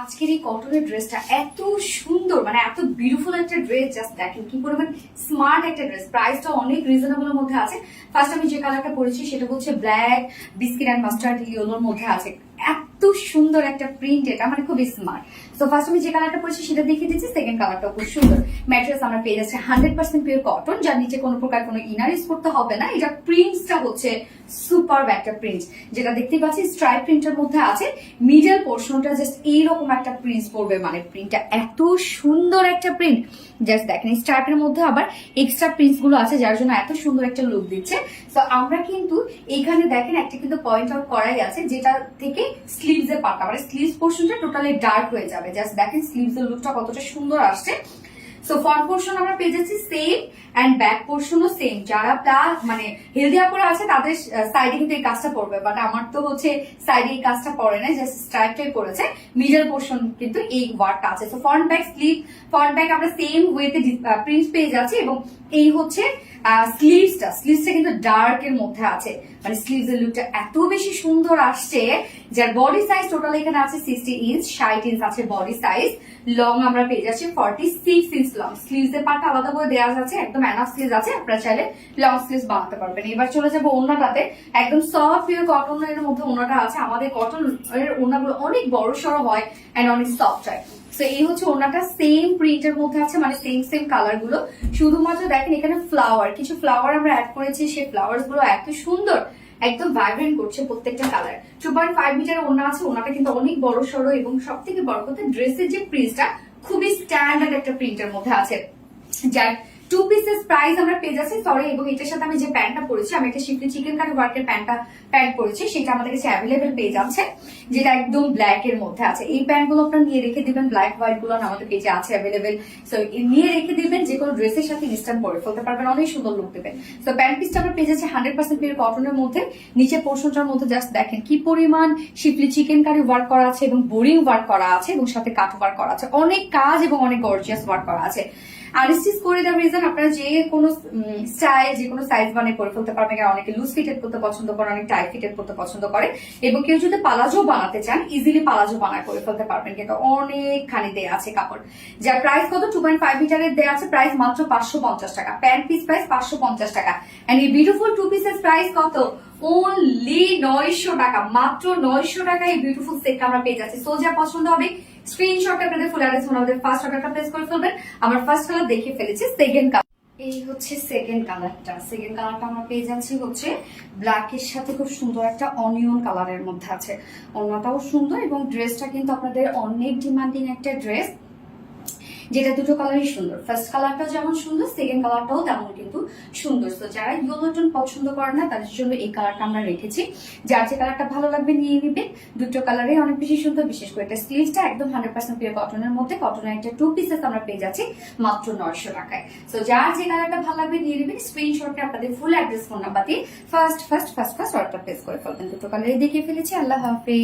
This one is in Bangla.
আজকের এই কটনের ড্রেসটা এত সুন্দর, মানে এত বিউটিফুল একটা ড্রেস, জাস্ট দেখেন কি পরিমাণ স্মার্ট একটা ড্রেস। প্রাইসটা অনেক রিজনেবলের মধ্যে আছে। ফার্স্ট আমি যে কালারটা পরেছি সেটা হচ্ছে ব্ল্যাক বিস্কিট অ্যান্ড মাস্টার্ড ইয়েলোর মধ্যে আছে। এত সুন্দর একটা প্রিন্ট, এটা মানে খুবই স্মার্ট। তো ফার্স্ট আমি যে কালারটা পরেছি সেটা দেখিয়ে দিচ্ছি। সেকেন্ড কালারটা খুব সুন্দর। ম্যাটেরিয়ালস আমরা পেয়ে যাচ্ছি 100% পিওর কটন, যার নিচে কোনো প্রকার কোনো ইনার ইউজ করতে হবে না। এটা প্রিন্টসটা হচ্ছে সুপার একটা প্রিন্ট, যেটা দেখতে পাচ্ছি স্ট্রাইপ প্রিন্টের মধ্যে আছে। মিডল পোর্শনটা জাস্ট এইরকম একটা প্রিন্ট পড়বে, মানে প্রিন্টটা এত সুন্দর একটা প্রিন্ট। জাস্ট দেখেন স্ট্রাইপের মধ্যে আবার এক্সট্রা প্রিন্টস গুলো আছে, যার জন্য এত সুন্দর একটা লুক দিচ্ছে। তো আমরা কিন্তু এইখানে দেখেন একটা কিন্তু পয়েন্ট আউট করাই আছে, যেটা থেকে স্লিভস এর পার্টটা, মানে স্লিভস পোর্শনটা টোটালি ডার্ক হয়ে যাবে। জাস্ট দেখেন স্লিভস এর লুকটা কতটা সুন্দর আসছে। সো ফ্রন্ট পোর্শন আমরা পেয়ে যাচ্ছি সেম, এন্ড ব্যাক পোর্শনও সেম। যারা মানে হেলদি আপরে আছে তাদের সাইডে কিন্তু এই কাজটা পড়বে, বাট আমার তো হচ্ছে সাইডে এই কাজটা পড়ে না, জাস্ট স্ট্রাইপটাই পড়েছে। মিডল পোর্শন কিন্তু এই ওয়ার্কটা আছে। So front back sleeve, front back আমরা সেম ওয়েতে প্রিন্ট পেয়ে যাচ্ছি। এবং এই হচ্ছে স্লিভসটা কিন্তু ডার্ক এর মধ্যে আছে, মানে স্লিভস এর লুকটা এত বেশি সুন্দর আসছে। যার বডি সাইজ টোটাল এখানে আছে 60 ইঞ্চ, 60 ইঞ্চ আছে বডি সাইজ। লং আমরা পেয়ে যাচ্ছি 46 ইঞ্চ লং। স্লিভস এর পার্টটা আলাদা করে দেওয়া যাচ্ছে, একদম এনাফ স্লিভস আছে, আপনারা চাইলে লং স্লিভস বানাতে পারবেন। এবার চলে যাবো ওড়নাটাতে। একদম সফট পিওর কটনের মধ্যে ওড়নাটা আছে। আমাদের কটন এর ওড়নাগুলো অনেক বড় সড়ো হয় এন্ড অনেক সফট হয়। তো এই হচ্ছে ওড়নাটা, সেম প্রিন্টের মধ্যে আছে, মানে সেম কালার গুলো। শুধুমাত্র দেখেন এখানে কিছু ফ্লাওয়ার আমরা অ্যাড করেছি, সেই ফ্লাওয়ার গুলো এত সুন্দর, একদম ভাইব্রেন্ট করছে প্রত্যেকটা কালার। 2.5 মিটার ওড়না আছে। ওড়নাটা কিন্তু অনেক বড় সড়ো, এবং সব থেকে বড় কথা ড্রেসের যে প্রিন্টটা খুবই স্ট্যান্ডার্ড একটা প্রিন্টের মধ্যে আছে। যার 2 পিসেস প্রাইস আমরা পেয়ে যাচ্ছি। সরি, এবং এটার সাথে আমি যে প্যান্টটা পরেছি, আমি একটা শিফলি চিকেন কারি ওয়ার্কের প্যান্ট পরেছি, সেটা আমাদের কাছে অ্যাভেলেবেল পেয়ে যাচ্ছে, যেটা একদম ব্ল্যাক এর মধ্যে আছে। এই প্যান্ট গুলো আপনারা নিয়ে রেখে দিবেন, ব্ল্যাক হোয়াইট গুলো আমাদের পেজে আছে অ্যাভেলেবেল। সো নিয়ে রেখে দিবেন, যে কোনো ড্রেসের সাথে ইনস্ট্যান্ট পরে ফেলতে পারবেন, অনেক সুন্দর লুক দেবেন। তো প্যান্ট পিসটা আমরা পেয়ে যাচ্ছি 100% পিওর কটনের মধ্যে। নিচে পোর্শনটার মধ্যে জাস্ট দেখেন কি পরিমাণ শিফলি চিকেন কারি ওয়ার্ক করা আছে, এবং বোরিং ওয়ার্ক করা আছে, এবং সাথে কাট ওয়ার্ক করা আছে। অনেক কাজ এবং অনেক গর্জিয়াস ওয়ার্ক করা আছে। আনস্টিচ করে দেওয়ার রিজন, আপনারা যে কোনো স্টাইল, যে কোনো সাইজ বানিয়ে পরে ফেলতে পারবেন। অনেকে লুজ ফিটেড করতে পছন্দ করে, অনেক টাইট ফিটেড করতে পছন্দ করে, এবং কেউ যদি পালাজো বানাতে চান ইজিলি পালাজো বানায় করে ফেলতে পারবেন, কিন্তু অনেকখানি দেয়া আছে কাপড়। যার প্রাইস কত 2.5 মিটারের দেয়া আছে, প্রাইস মাত্র 550 টাকা। প্যান্ট পিস প্রাইস 550 টাকা। এন্ড এই বিউটিফুল 2 পিসের প্রাইস কত, অনলি 900 টাকা। মাত্র 900 টাকা এই বিউটিফুল সেটটা আমরা পেয়ে যাচ্ছি। সো যা পছন্দ হবে স্ক্রিনশট আপনাদের ফুল অ্যাড্রেস আমাদের ফার্স্ট অর্ডারটা প্লেস করে ফেলবেন। আমার ফার্স্ট কালার দেখে ফেলেছি, সেকেন্ড কালার এই হচ্ছে সেকেন্ড কালারটা। সেকেন্ড কালারটা আমরা পেয়ে যাচ্ছি হচ্ছে ব্ল্যাক এর সাথে খুব সুন্দর একটা অনিয়ন কালারের মধ্যে আছে। ওড়নাটাও সুন্দর, এবং ড্রেসটা কিন্তু আপনাদের অনেক ডিমান্ডিং একটা ড্রেস, যেটা দুটো কালারই সুন্দর। ফার্স্ট কালারটা যেমন সুন্দর, সেকেন্ড কালারটাও তেমন কিন্তু সুন্দর। তো যারা ইয়েলো টোন পছন্দ করে না তাদের জন্য এই কালারটা আমরা রেখেছি। যার যে কালারটা ভালো লাগবে নিয়ে নিবে। দুটো কালারই অনেক বেশি সুন্দর, বিশেষ করে এটা স্লিভসটা একদম 100% পিওর কটনের মধ্যে। কটনের একটা 2 পিসেস আমরা পেয়ে যাচ্ছি মাত্র 900 টাকায়। তো যার যে কালারটা ভালো লাগবে নিয়ে নিবেন। স্ক্রিনশটে আপনাদের ফুল অ্যাড্রেস ফোন নাম্বার দিয়ে ফার্স্ট অর্ডারটা প্লেস করে ফেলবেন। দুটো কালারই দেখিয়ে ফেলেছি। আল্লাহ হাফেজ।